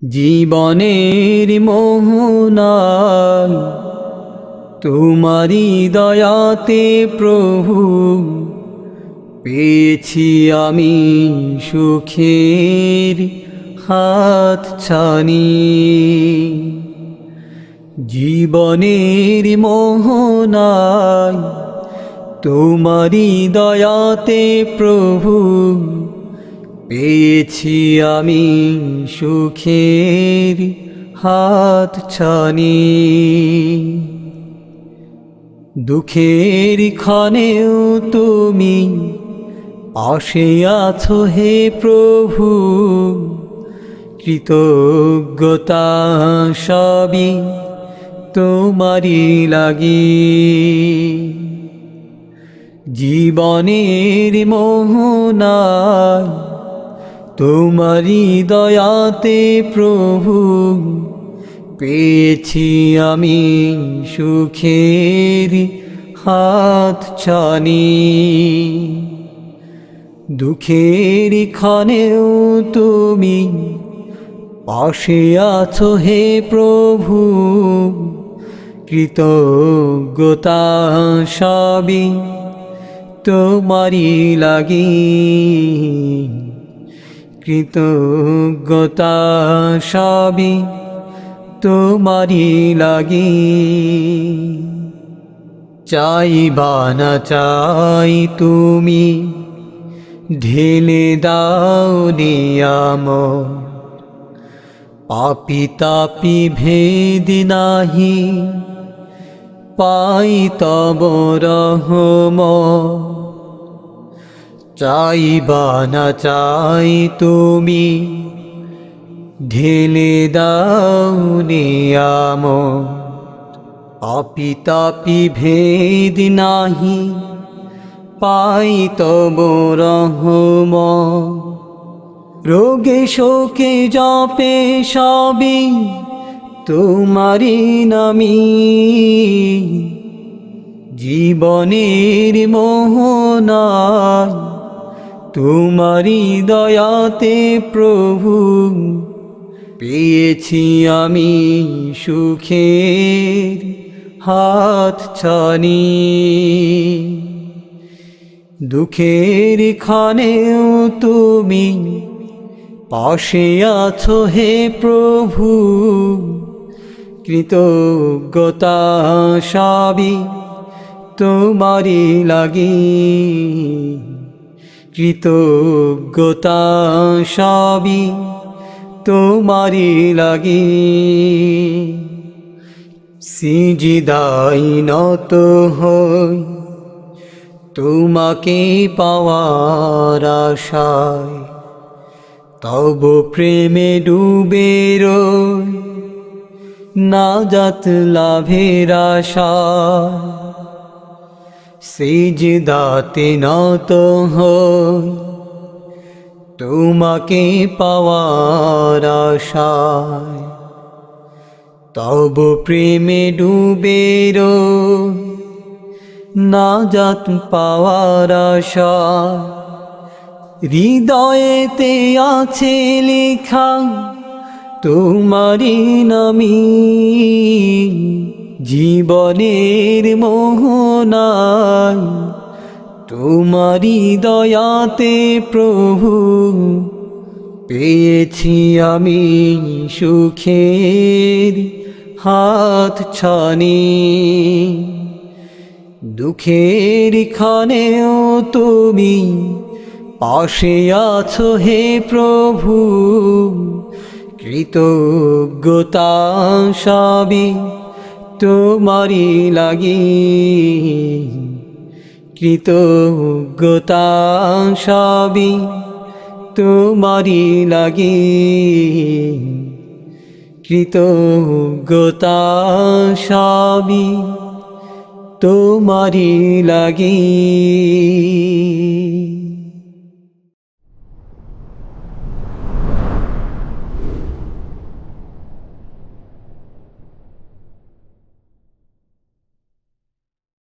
জীবনের মোহনায় তোমারি দয়াতে প্রভু পেয়েছি আমি সুখের হাতছানি। জীবনের মোহনায় তোমারি দয়াতে প্রভু পেয়েছি আমি সুখের হাতছানি। দুঃখের ক্ষণেও তুমি পাশে আছো হে প্রভু, কৃতজ্ঞতা সবই তোমারি লাগি। জীবনের মোহনায় তোমারি দয়াতে প্রভু পেয়েছি আমি সুখের হাতছানি। দুঃখের ক্ষণেও তুমি পাশে আছো হে প্রভু, কৃতজ্ঞতা সবই তোমারি লাগি। কৃতজ্ঞতা সবই তোমারি লাগি। চাইবা না চাই তুমি ঢেলে দাও নিয়ামত, পাপি তাপি ভেদ নাহি পাই তব রহমত। চাইবা না চাই তুমি ঢেলে দাও নিয়ামত, পাপি তাপি ভেদ নাহি পাই তব রহমত। রোগে শোকে জপে সবই তোমারি নামি, জীবনের মোহনায় তোমারি দয়াতে প্রভু পেয়েছি আমি সুখের হাতছানি। দুঃখের ক্ষণেও তুমি পাশে আছো হে প্রভু, কৃতজ্ঞতা সবই তোমারি লাগি। কৃতজ্ঞতা সবই তোমারি লাগি। সিজদায় নত হই তোমাকে পাওয়ার আশায়, তব প্রেমে ডুবে রই নাজাত লাভের আশায়। সিজদাতে নত হই তোমাকে পাওয়ার আশায়, তব প্রেমে ডুবে রই নাজাত পাওয়ার আশায়। হৃদয়েতে আছে লেখা তোমারি নামি, জীবনের মোহনায় তোমারি দয়াতে প্রভু পেয়েছি আমি সুখের হাতছানি। দুঃখের ক্ষণেও তুমি পাশে আছো হে প্রভু, কৃতজ্ঞতা সবই তোমারি লাগি। কৃতজ্ঞতা সবই তোমারি লাগি। কৃতজ্ঞতা সবই তোমারি লাগি।